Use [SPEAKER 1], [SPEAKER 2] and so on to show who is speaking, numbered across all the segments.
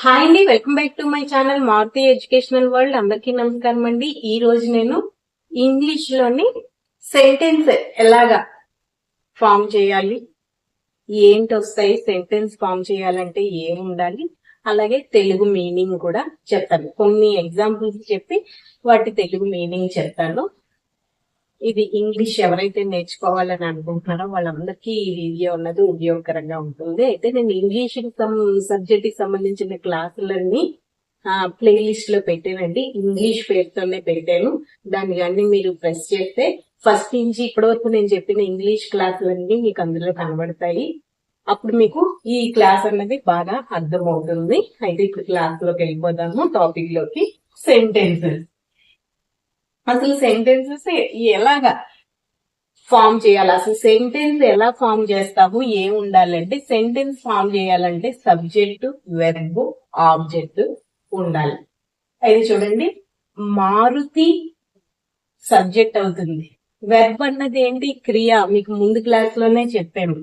[SPEAKER 1] Hi అండి, welcome back to my channel Maruti educational world. అందరికీ నమస్కారం అండి. ఈ రోజు నేను ఇంగ్లీష్ లోని సెంటెన్స్ ఎలాగా ఫామ్ చేయాలి, ఏంటి వస్తాయి, సెంటెన్స్ ఫామ్ చేయాలంటే ఏం ఉండాలి, అలాగే తెలుగు మీనింగ్ కూడా చెప్తాను. కొన్ని ఎగ్జాంపుల్స్ చెప్పి వాటి తెలుగు మీనింగ్ చెప్తాను. ఇది ఇంగ్లీష్ ఎవరైతే నేర్చుకోవాలని అనుకుంటున్నారో వాళ్ళందరికీ ఈ వీడియో అన్నది ఉపయోగకరంగా ఉంటుంది. అయితే నేను ఇంగ్లీష్ సబ్జెక్ట్ కి సంబంధించిన క్లాసులన్నీ ప్లేలిస్ట్ లో పెట్టానండి. ఇంగ్లీష్ పేరుతోనే పెట్టాను. దాన్ని కానీ మీరు ప్రెస్ చేస్తే ఫస్ట్ నుంచి ఇప్పటి వరకు నేను చెప్పిన ఇంగ్లీష్ క్లాసులన్నీ మీకు అందులో కనబడతాయి. అప్పుడు మీకు ఈ క్లాస్ అన్నది బాగా అర్థమవుతుంది. అయితే ఇప్పుడు క్లాస్ లోకి వెళ్ళిపోదాము. టాపిక్ లోకి సెంటెన్సెస్. అసలు సెంటెన్సెస్ ఎలాగా ఫామ్ చేయాలి, అసలు సెంటెన్స్ ఎలా ఫామ్ చేస్తాము, ఏం ఉండాలంటే సెంటెన్స్ ఫామ్ చేయాలంటే సబ్జెక్టు, వెర్బ్, ఆబ్జెక్ట్ ఉండాలి. అయితే చూడండి, మారుతి సబ్జెక్ట్ అవుతుంది. వెర్బ్ అన్నది ఏంటి? క్రియ. మీకు ముందు క్లాస్ లోనే చెప్పాము.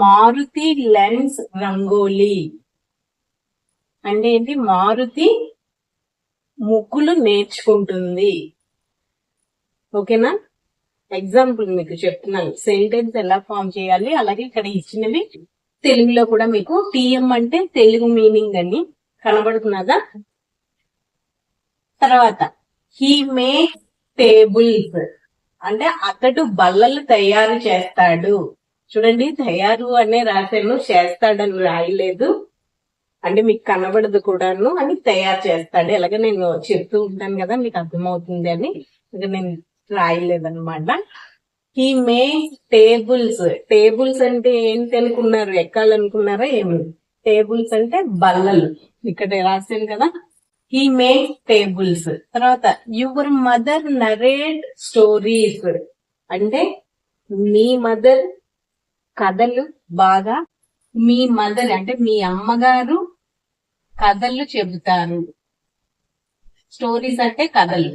[SPEAKER 1] మారుతి లెన్స్ రంగోలీ అంటే ఏంటి? మారుతి ముగ్గులు నేర్చుకుంటుంది. ఓకేనా? ఎగ్జాంపుల్ మీకు చెప్తున్నాను సెంటెన్స్ ఎలా ఫామ్ చేయాలి. అలాగే ఇక్కడ ఇచ్చినవి తెలుగులో కూడా మీకు టీఎం అంటే తెలుగు మీనింగ్ అని కనబడుతున్నదా? తర్వాత హీ మేక్స్ టేబుల్స్ అంటే అతడు బల్లలు తయారు చేస్తాడు. చూడండి, తయారు అనే రాశాను, చేస్తాడని రాయలేదు. అంటే మీకు కనబడదు కూడాను అని తయారు చేస్తాడు. ఎలాగ నేను చెప్తూ ఉంటాను కదా, మీకు అర్థమవుతుంది అని నేను రాయలేదన్నమాట. He makes tables. టేబుల్స్ అంటే ఏంటి అనుకున్నారు? ఎక్కాలనుకున్నారా ఏమి? టేబుల్స్ అంటే బల్లలు. ఇక్కడ రాశాను కదా, హీ మేక్స్ టేబుల్స్. తర్వాత యువర్ మదర్ నరేట్ స్టోరీస్ అంటే మీ మదర్ కథలు బాగా, మీ మదర్ అంటే మీ అమ్మగారు కథలు చెబుతారు. స్టోరీస్ అంటే కథలు,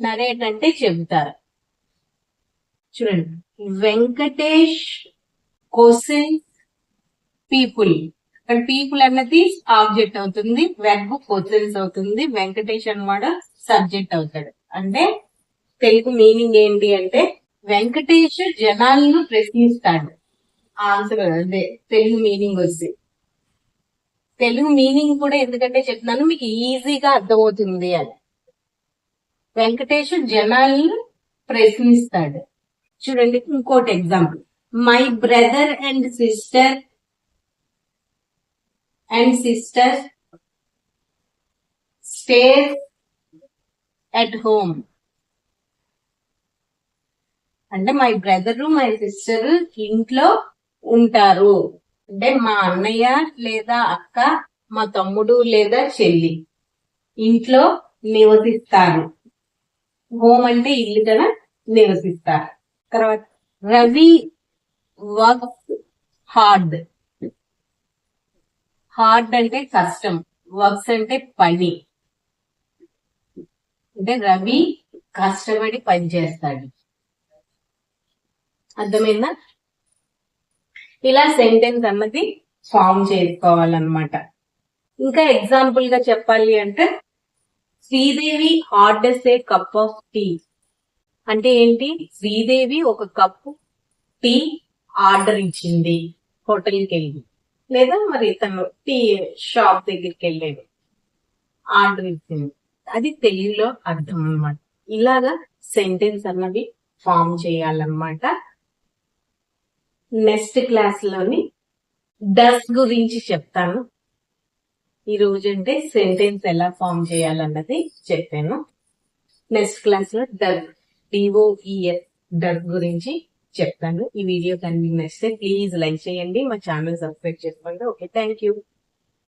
[SPEAKER 1] నరేట్ అంటే చెబుతారు. చూడండి, వెంకటేష్ క్వశ్చన్స్ పీపుల్. పీపుల్ అన్నది ఆబ్జెక్ట్ అవుతుంది, వెర్బ్ క్వశ్చన్స్ అవుతుంది, వెంకటేష్ అన్నమాట సబ్జెక్ట్ అవుతాడు. అంటే తెలుగు మీనింగ్ ఏంటి అంటే వెంకటేష్ జనాలను ప్రశ్నిస్తాడు. ఆన్సర్ అదే తెలుగు మీనింగ్ వచ్చి. తెలుగు మీనింగ్ కూడా ఎందుకంటే చెప్తున్నాను మీకు ఈజీగా అర్థమవుతుంది అని. వెంకటేష్ జనాలను ప్రశ్నిస్తాడు. చూడండి ఇంకోటి example, my brother and sister stays at home అంటే మై బ్రదరు మై సిస్టర్ ఇంట్లో ఉంటారు. అంటే మా అన్నయ్య లేదా అక్క, మా తమ్ముడు లేదా చెల్లి ఇంట్లో నివసిస్తారు. హోమ్ అంటే ఇల్లు కదా, నివసిస్తారు. తర్వాత రవి వర్క్స్ హార్డ్. హార్డ్ అంటే కష్టం, వర్క్స్ అంటే పని. అంటే రవి కష్టపడి పని చేస్తాడు. అర్థమైందా? ఇలా సెంటెన్స్ అన్నది ఫామ్ చేసుకోవాలన్నమాట. ఇంకా ఎగ్జాంపుల్ గా చెప్పాలి అంటే Sridevi orders a cup of tea అంటే ఏంటి? శ్రీదేవి ఒక కప్పు టీ ఆర్డర్ ఇచ్చింది హోటల్కి వెళ్ళి, లేదా మరి తను టీ షాప్ దగ్గరికి వెళ్ళాడు, ఆర్డర్ ఇచ్చింది. అది తెలుగులో అర్థం అన్నమాట. ఇలాగా సెంటెన్స్ అన్నది ఫామ్ చేయాలన్నమాట. నెక్స్ట్ క్లాస్ లోని డస్ గురించి చెప్తాను. ఈ రోజు అంటే సెంటెన్స్ ఎలా ఫామ్ చేయాలన్నది చెప్పాను. నెక్స్ట్ క్లాస్ లో DOES డస్ గురించి చెప్తాను. ఈ వీడియో కనుక నచ్చితే ప్లీజ్ లైక్ చేయండి, మా ఛానల్ సబ్స్క్రైబ్ చేసుకోండి. Okay, thank you.